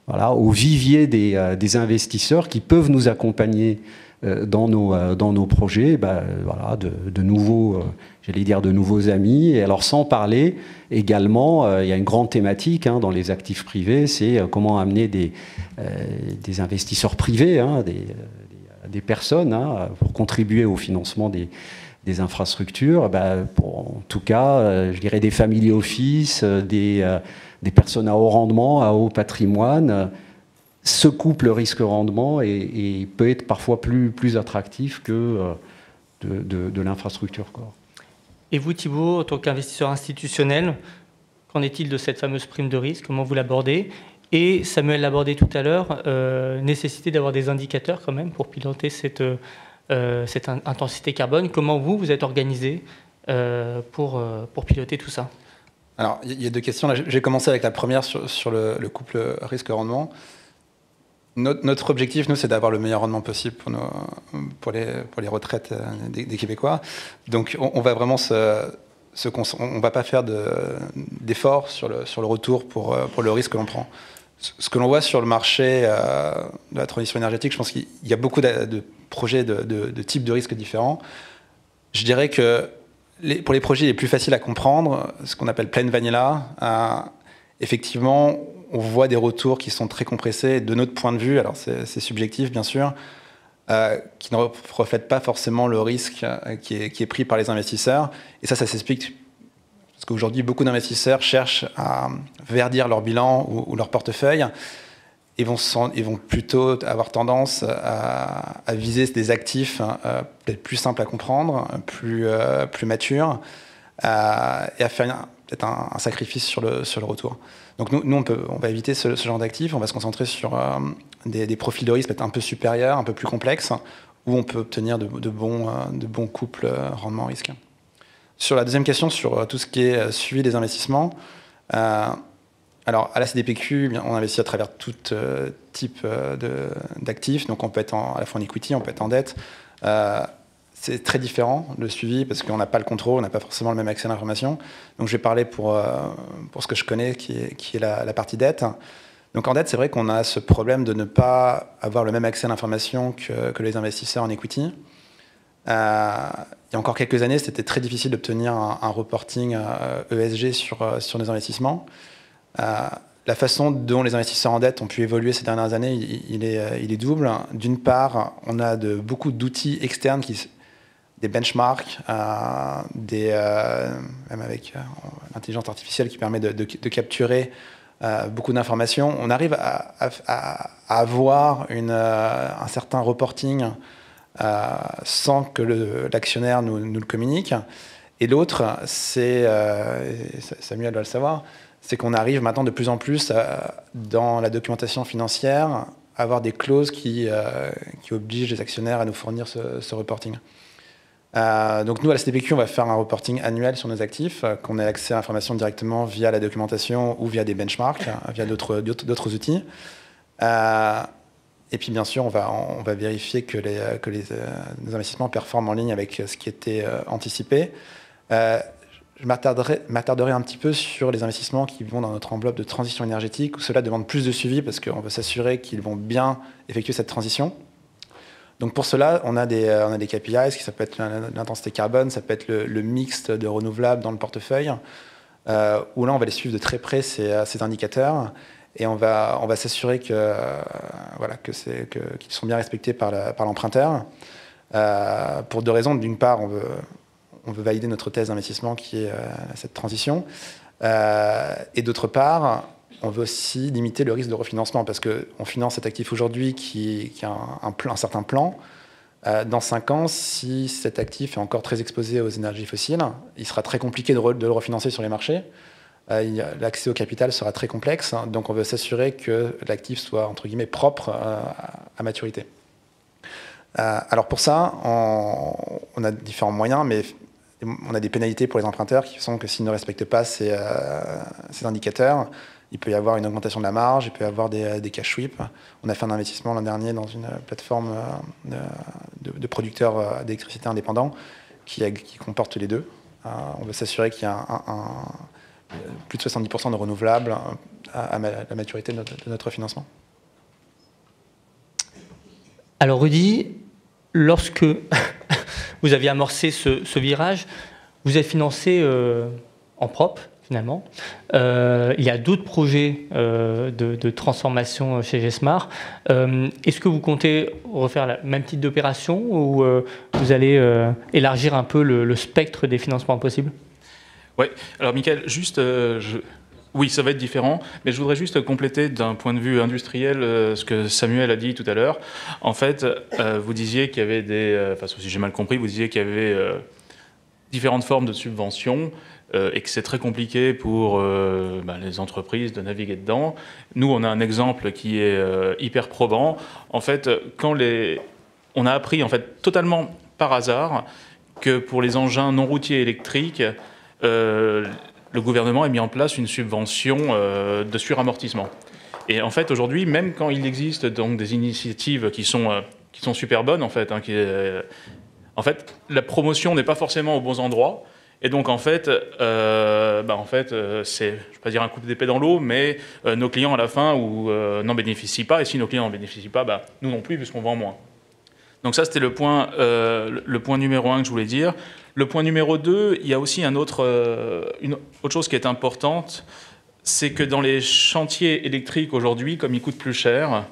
au vivier des investisseurs qui peuvent nous accompagner dans nos projets, de nouveaux, de nouveaux amis. Et alors sans parler également, il y a une grande thématique dans les actifs privés, c'est comment amener des investisseurs privés, des personnes, pour contribuer au financement des infrastructures, en tout cas, je dirais des family office, des personnes à haut rendement, à haut patrimoine. Ce couple risque-rendement peut être parfois plus attractif que de l'infrastructure. Et vous, Thibault, en tant qu'investisseur institutionnel, qu'en est-il de cette fameuse prime de risque? Comment vous l'abordez? Et Samuel l'abordait tout à l'heure, nécessité d'avoir des indicateurs quand même pour piloter cette intensité carbone. Comment vous êtes organisé pour piloter tout ça? Alors, il y a deux questions. Là, j'ai commencé avec la première sur le couple risque-rendement. Notre objectif, nous, c'est d'avoir le meilleur rendement possible pour les retraites des Québécois. Donc, on va vraiment on va pas faire d'efforts sur le retour pour le risque que l'on prend. Ce que l'on voit sur le marché de la transition énergétique, je pense qu'il y a beaucoup de projets de types de risques différents. Je dirais que pour les projets les plus faciles à comprendre, ce qu'on appelle plain vanilla, effectivement, on voit des retours qui sont très compressés de notre point de vue, alors c'est subjectif bien sûr, qui ne reflètent pas forcément le risque qui est pris par les investisseurs. Et ça s'explique parce qu'aujourd'hui, beaucoup d'investisseurs cherchent à verdir leur bilan ou leur portefeuille et vont plutôt avoir tendance à viser des actifs peut-être plus simples à comprendre, plus matures, et à faire peut-être un sacrifice sur le retour. Donc nous on va éviter ce genre d'actifs, on va se concentrer sur des profils de risque peut-être un peu supérieurs, un peu plus complexes, où on peut obtenir de bons couples rendement-risque. Sur la deuxième question, sur tout ce qui est suivi des investissements, alors à la CDPQ, on investit à travers tout type d'actifs, donc on peut être à la fois en equity, on peut être en dette. C'est très différent, le suivi, parce qu'on n'a pas le contrôle, on n'a pas forcément le même accès à l'information. Donc je vais parler pour ce que je connais, qui est la partie dette. Donc en dette, c'est vrai qu'on a ce problème de ne pas avoir le même accès à l'information que les investisseurs en equity. Il y a encore quelques années, c'était très difficile d'obtenir un reporting ESG sur nos investissements. La façon dont les investisseurs en dette ont pu évoluer ces dernières années, il est double. D'une part, on a beaucoup d'outils externes, des benchmarks, même avec l'intelligence artificielle qui permet de capturer beaucoup d'informations. On arrive à avoir un certain reporting sans que l'actionnaire nous le communique. Et l'autre, Samuel doit le savoir, c'est qu'on arrive maintenant de plus en plus dans la documentation financière à avoir des clauses qui obligent les actionnaires à nous fournir ce reporting. Donc nous, à la CDPQ, on va faire un reporting annuel sur nos actifs, qu'on ait accès à l'information directement via la documentation ou via des benchmarks, via d'autres outils. Et puis bien sûr, on va vérifier que nos investissements performent en ligne avec ce qui était anticipé. Je m'attarderai un petit peu sur les investissements qui vont dans notre enveloppe de transition énergétique, où cela demande plus de suivi parce qu'on veut s'assurer qu'ils vont bien effectuer cette transition. Donc pour cela, on a des KPIs, ça peut être l'intensité carbone, ça peut être le mix de renouvelables dans le portefeuille. où là, on va les suivre de très près, ces indicateurs, et on va s'assurer qu'ils sont bien respectés par l'emprunteur, pour deux raisons. D'une part, on veut valider notre thèse d'investissement qui est cette transition, et d'autre part, on veut aussi limiter le risque de refinancement, parce qu'on finance cet actif aujourd'hui qui a un certain plan. Dans 5 ans, si cet actif est encore très exposé aux énergies fossiles, il sera très compliqué de le refinancer sur les marchés. L'accès au capital sera très complexe, donc on veut s'assurer que l'actif soit, entre guillemets, propre à maturité. Alors pour ça, on a différents moyens, mais on a des pénalités pour les emprunteurs qui sont que s'ils ne respectent pas ces indicateurs, il peut y avoir une augmentation de la marge, il peut y avoir des cash sweeps. On a fait un investissement l'an dernier dans une plateforme de producteurs d'électricité indépendants qui comporte les deux. On veut s'assurer qu'il y a plus de 70% de renouvelables à la maturité de notre financement. Alors Rudy, lorsque vous aviez amorcé ce virage, vous êtes financé en propre, finalement. Il y a d'autres projets de transformation chez GESMAR. Est-ce que vous comptez refaire le même type d'opération ou vous allez élargir un peu le spectre des financements possibles? Oui, alors Michael, juste, oui, ça va être différent, mais je voudrais juste compléter d'un point de vue industriel ce que Samuel a dit tout à l'heure. En fait, vous disiez qu'il y avait enfin, si j'ai mal compris, vous disiez qu'il y avait différentes formes de subventions et que c'est très compliqué pour les entreprises de naviguer dedans. Nous, on a un exemple qui est hyper probant. En fait, on a appris en fait, totalement par hasard que pour les engins non routiers électriques, le gouvernement a mis en place une subvention de suramortissement. Et en fait, aujourd'hui, même quand il existe donc des initiatives qui sont super bonnes, en fait, en fait, la promotion n'est pas forcément aux bons endroits. Et donc, en fait, c'est, je ne vais pas dire un coup d'épée dans l'eau, mais nos clients, à la fin, n'en bénéficient pas. Et si nos clients n'en bénéficient pas, nous non plus, puisqu'on vend moins. Donc ça, c'était le point numéro 1 que je voulais dire. Le point numéro 2, il y a aussi une autre chose qui est importante, c'est que dans les chantiers électriques aujourd'hui, comme ils coûtent plus cher,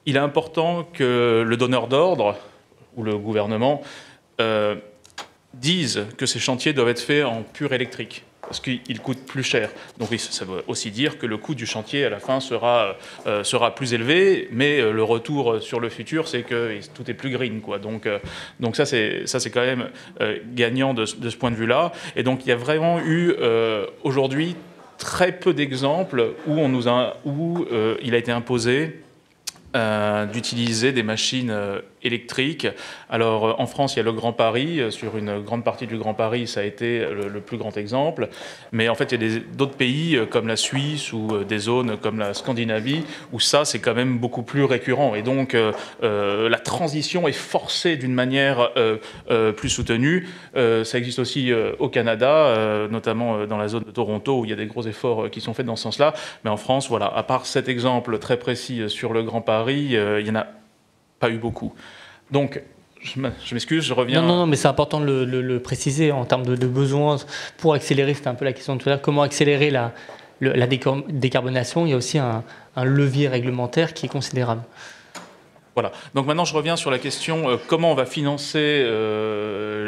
il est important que le donneur d'ordre, ou le gouvernement, disent que ces chantiers doivent être faits en pur électrique, parce qu'ils coûtent plus cher. Donc ça veut aussi dire que le coût du chantier à la fin sera plus élevé, mais le retour sur le futur, c'est que tout est plus green, quoi. Donc ça c'est quand même gagnant de ce point de vue-là. Et donc il y a vraiment eu aujourd'hui très peu d'exemples où il a été imposé d'utiliser des machines électriques. Alors en France, il y a le Grand Paris. Sur une grande partie du Grand Paris, ça a été le plus grand exemple. Mais en fait, il y a d'autres pays comme la Suisse ou des zones comme la Scandinavie où ça, c'est quand même beaucoup plus récurrent. Et donc, la transition est forcée d'une manière plus soutenue. Ça existe aussi au Canada, notamment dans la zone de Toronto, où il y a des gros efforts qui sont faits dans ce sens-là. Mais en France, voilà, à part cet exemple très précis sur le Grand Paris, il n'y en a pas eu beaucoup. Donc, je m'excuse, je reviens... Non, mais c'est important de le préciser en termes de besoins pour accélérer, c'était un peu la question de tout à l'heure, comment accélérer la décarbonation. Il y a aussi un levier réglementaire qui est considérable. Voilà. Donc maintenant, je reviens sur la question comment on va financer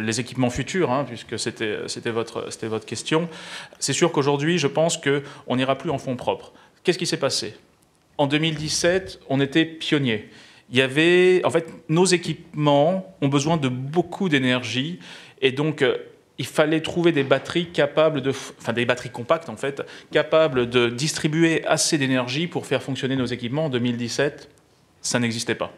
les équipements futurs, puisque c'était votre question. C'est sûr qu'aujourd'hui, je pense qu'on n'ira plus en fonds propres. Qu'est-ce qui s'est passé ? En 2017, on était pionniers. En fait, nos équipements ont besoin de beaucoup d'énergie et donc il fallait trouver des batteries des batteries compactes en fait, capables de distribuer assez d'énergie pour faire fonctionner nos équipements. En 2017, ça n'existait pas.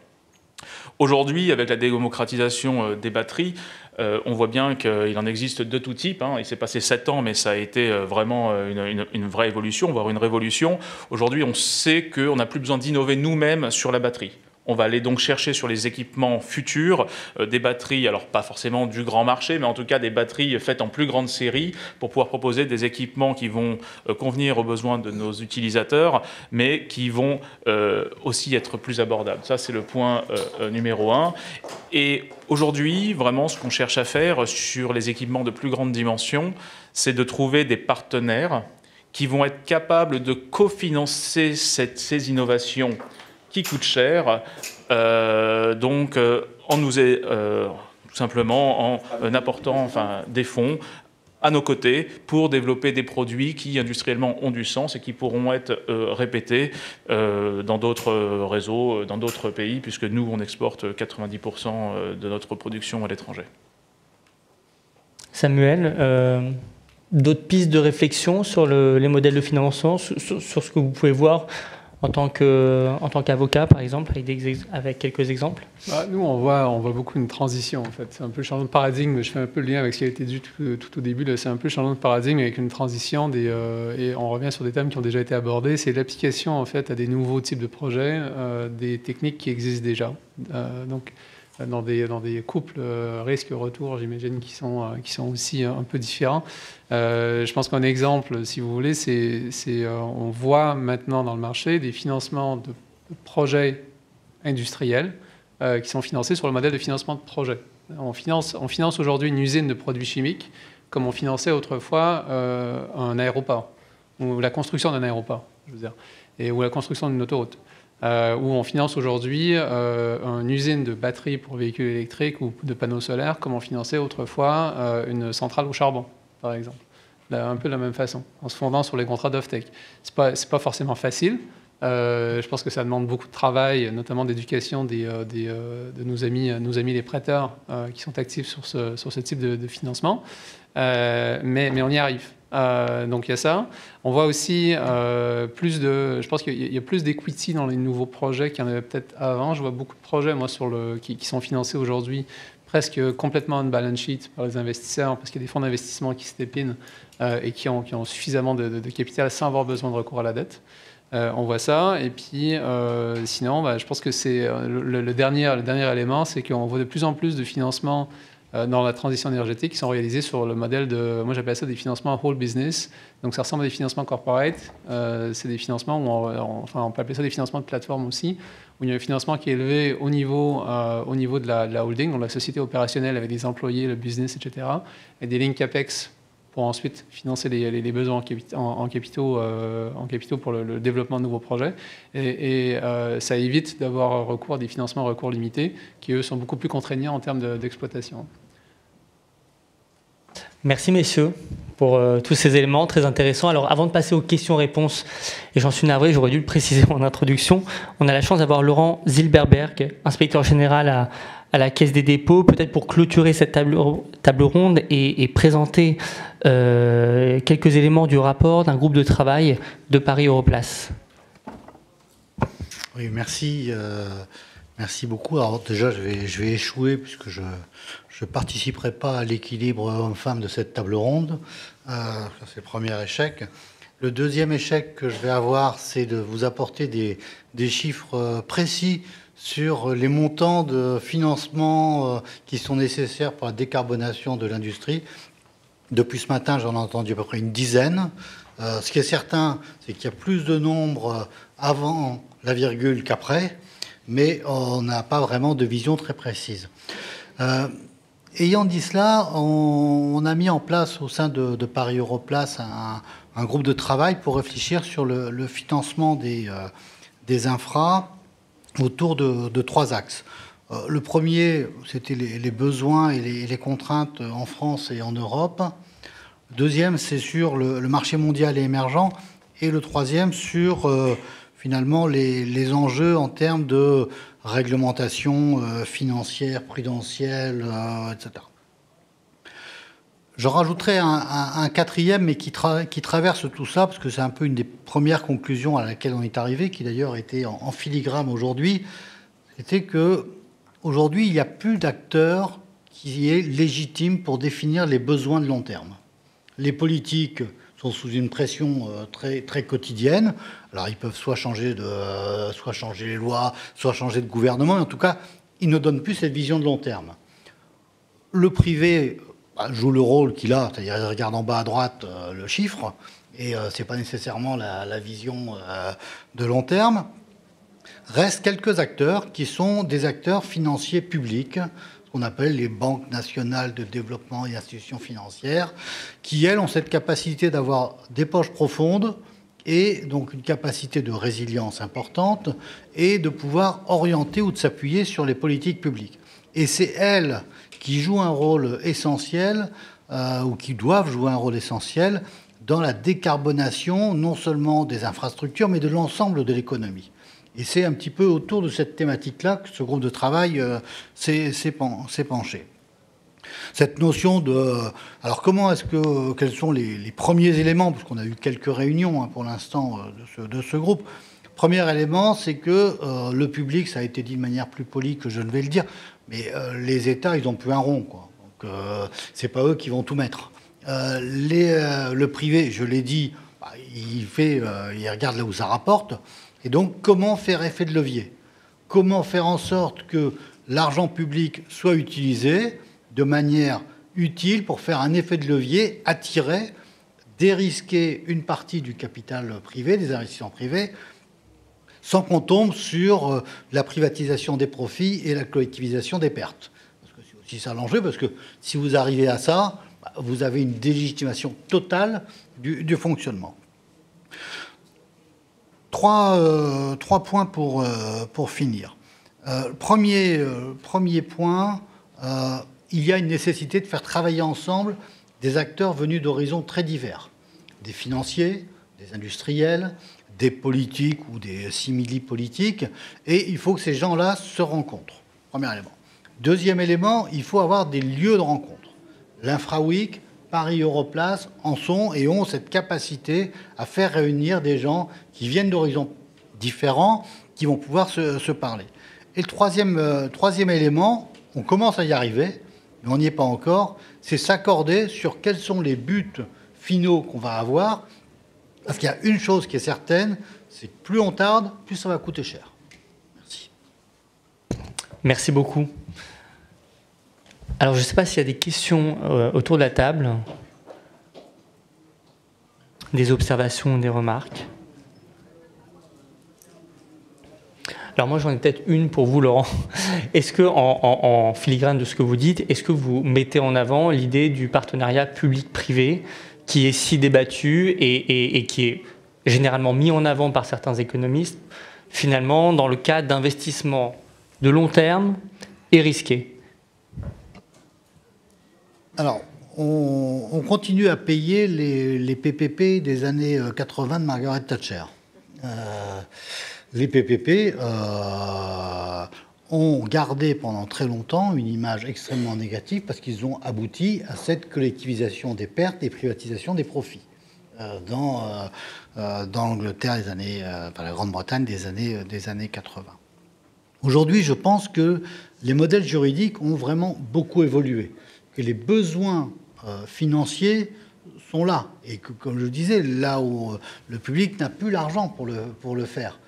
Aujourd'hui, avec la démocratisation des batteries, on voit bien qu'il en existe de tout type. Il s'est passé 7 ans, mais ça a été vraiment une vraie évolution, voire une révolution. Aujourd'hui, on sait qu'on n'a plus besoin d'innover nous-mêmes sur la batterie. On va aller donc chercher sur les équipements futurs des batteries, alors pas forcément du grand marché, mais en tout cas des batteries faites en plus grande série pour pouvoir proposer des équipements qui vont convenir aux besoins de nos utilisateurs, mais qui vont aussi être plus abordables. Ça, c'est le point numéro 1. Et aujourd'hui, vraiment, ce qu'on cherche à faire sur les équipements de plus grande dimension, c'est de trouver des partenaires qui vont être capables de cofinancer ces innovations qui coûtent cher, tout simplement en apportant des fonds à nos côtés pour développer des produits qui industriellement ont du sens et qui pourront être répétés dans d'autres réseaux, dans d'autres pays, puisque nous, on exporte 90% de notre production à l'étranger. Samuel, d'autres pistes de réflexion sur les modèles de financement, sur ce que vous pouvez voir en tant qu'avocat, par exemple, avec quelques exemples? Nous, on voit beaucoup une transition, en fait. C'est un peu le changement de paradigme. Je fais un peu le lien avec ce qui a été dit tout au début. C'est un peu le changement de paradigme avec une transition. Et on revient sur des thèmes qui ont déjà été abordés. C'est l'application, en fait, à des nouveaux types de projets, des techniques qui existent déjà. Donc, dans des couples risque-retour, j'imagine, qui sont aussi un peu différents. Je pense qu'un exemple, si vous voulez, on voit maintenant dans le marché des financements de projets industriels qui sont financés sur le modèle de financement de projet. On finance aujourd'hui une usine de produits chimiques comme on finançait autrefois un aéroport, ou la construction d'un aéroport, je veux dire, ou la construction d'une autoroute. Où on finance aujourd'hui une usine de batteries pour véhicules électriques ou de panneaux solaires, comme on finançait autrefois une centrale au charbon, par exemple. Un peu de la même façon, en se fondant sur les contrats d'off-take. C'est pas forcément facile. Je pense que ça demande beaucoup de travail, notamment d'éducation de nos amis les prêteurs qui sont actifs sur ce type de financement. Mais on y arrive. Donc il y a ça. On voit aussi je pense qu'il y a plus d'equity dans les nouveaux projets qu'il y en avait peut-être avant. Je vois beaucoup de projets, moi, qui sont financés aujourd'hui presque complètement on balance sheet par les investisseurs, parce qu'il y a des fonds d'investissement qui step in et qui ont suffisamment de capital sans avoir besoin de recours à la dette. On voit ça. Et puis, sinon, je pense que c'est le dernier élément, c'est qu'on voit de plus en plus de financements dans la transition énergétique qui sont réalisés sur le modèle moi j'appelle ça des financements whole business. Donc ça ressemble à des financements corporate. C'est des financements où on peut appeler ça des financements de plateforme aussi, où il y a un financement qui est élevé au niveau de la holding, donc la société opérationnelle avec des employés, le business, etc. Et des lignes CAPEX pour ensuite financer les besoins en capitaux pour le développement de nouveaux projets. Et ça évite d'avoir recours à des financements recours limités qui, eux, sont beaucoup plus contraignants en termes d'exploitation. Merci, messieurs, pour tous ces éléments très intéressants. Alors, avant de passer aux questions-réponses, et j'en suis navré, j'aurais dû le préciser en introduction, on a la chance d'avoir Laurent Zilberberg, inspecteur général à la Caisse des dépôts, peut-être pour clôturer cette table ronde et présenter quelques éléments du rapport d'un groupe de travail de Paris Europlace. Oui, merci. Merci beaucoup. Alors déjà, je vais échouer puisque je ne participerai pas à l'équilibre homme-femme de cette table ronde. Ça, c'est le premier échec. Le deuxième échec que je vais avoir, c'est de vous apporter des chiffres précis sur les montants de financement qui sont nécessaires pour la décarbonation de l'industrie. Depuis ce matin, j'en ai entendu à peu près une dizaine. Ce qui est certain, c'est qu'il y a plus de nombres avant la virgule qu'après, mais on n'a pas vraiment de vision très précise. Ayant dit cela, on a mis en place au sein de Paris Europlace un groupe de travail pour réfléchir sur le financement des infras autour de trois axes. Le premier, c'était les besoins et les contraintes en France et en Europe. Le deuxième, c'est sur le marché mondial et émergent. Et le troisième, sur finalement les enjeux en termes de réglementation financière, prudentielle, etc. J'en rajouterai un quatrième, mais qui traverse tout ça, parce que c'est un peu une des premières conclusions à laquelle on est arrivé, qui d'ailleurs était en filigrane aujourd'hui, c'était qu'aujourd'hui, il n'y a plus d'acteur qui est légitime pour définir les besoins de long terme. Les politiques sont sous une pression très, très quotidienne. Alors ils peuvent soit changer les lois, soit changer de gouvernement, mais en tout cas, ils ne donnent plus cette vision de long terme. Le privé joue le rôle qu'il a, c'est-à-dire il regarde en bas à droite le chiffre, et ce n'est pas nécessairement la vision de long terme. Restent quelques acteurs qui sont des acteurs financiers publics, ce qu'on appelle les banques nationales de développement et institutions financières, qui, elles, ont cette capacité d'avoir des poches profondes et donc une capacité de résilience importante et de pouvoir orienter ou de s'appuyer sur les politiques publiques. Et c'est elles qui jouent un rôle essentiel, ou qui doivent jouer un rôle essentiel dans la décarbonation, non seulement des infrastructures, mais de l'ensemble de l'économie. Et c'est un petit peu autour de cette thématique-là que ce groupe de travail s'est penché. Cette notion de... Alors, quels sont les premiers éléments, parce qu'on a eu quelques réunions pour l'instant de ce groupe. Premier élément, c'est que le public, ça a été dit de manière plus polie que je ne vais le dire, mais les États, ils n'ont plus un rond, quoi. Donc, c'est pas eux qui vont tout mettre. Le privé, je l'ai dit, il regarde là où ça rapporte. Et donc, comment faire effet de levier? Comment faire en sorte que l'argent public soit utilisé de manière utile pour faire un effet de levier, attirer, dérisquer une partie du capital privé, des investissements privés, sans qu'on tombe sur la privatisation des profits et la collectivisation des pertes. Parce que c'est aussi ça l'enjeu, parce que si vous arrivez à ça, vous avez une délégitimation totale du fonctionnement. Trois points pour finir. Premier point, il y a une nécessité de faire travailler ensemble des acteurs venus d'horizons très divers. Des financiers, des industriels, des politiques ou des simili-politiques. Et il faut que ces gens-là se rencontrent. Premier élément. Deuxième élément, il faut avoir des lieux de rencontre. L'InfraWeek, Paris Europlace en sont et ont cette capacité à faire réunir des gens qui viennent d'horizons différents, qui vont pouvoir se parler. Et le troisième élément, on commence à y arriver, mais on n'y est pas encore, c'est s'accorder sur quels sont les buts finaux qu'on va avoir. Parce qu'il y a une chose qui est certaine, c'est que plus on tarde, plus ça va coûter cher. Merci. Merci beaucoup. Alors, je ne sais pas s'il y a des questions autour de la table, des observations, des remarques. Alors moi, j'en ai peut-être une pour vous, Laurent. Est-ce que, en filigrane de ce que vous dites, est-ce que vous mettez en avant l'idée du partenariat public-privé qui est si débattu et qui est généralement mis en avant par certains économistes, finalement, dans le cadre d'investissements de long terme et risqués? Alors, on continue à payer les PPP des années 80 de Margaret Thatcher. Les PPP ont gardé pendant très longtemps une image extrêmement négative parce qu'ils ont abouti à cette collectivisation des pertes et privatisation des profits dans l'Angleterre la Grande-Bretagne des années 80. Aujourd'hui, je pense que les modèles juridiques ont vraiment beaucoup évolué. Et les besoins financiers sont là. Et que, comme je disais, là où le public n'a plus l'argent pour le faire.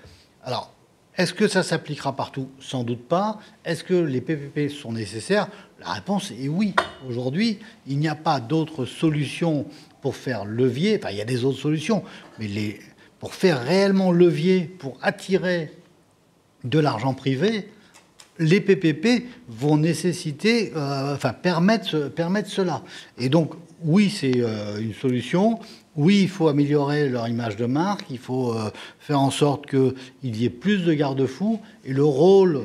Alors, est-ce que ça s'appliquera partout? Sans doute pas. Est-ce que les PPP sont nécessaires? La réponse est oui. Aujourd'hui, il n'y a pas d'autres solutions pour faire levier. Enfin, il y a des autres solutions, mais pour faire réellement levier, pour attirer de l'argent privé, les PPP vont nécessiter, permettre cela. Et donc, oui, c'est une solution. Oui, il faut améliorer leur image de marque. Il faut faire en sorte qu'il y ait plus de garde-fous. Et le rôle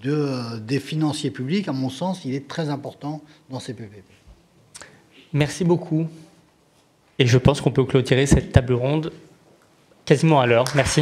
des financiers publics, à mon sens, il est très important dans ces PPP. Merci beaucoup. Et je pense qu'on peut clôturer cette table ronde quasiment à l'heure. Merci.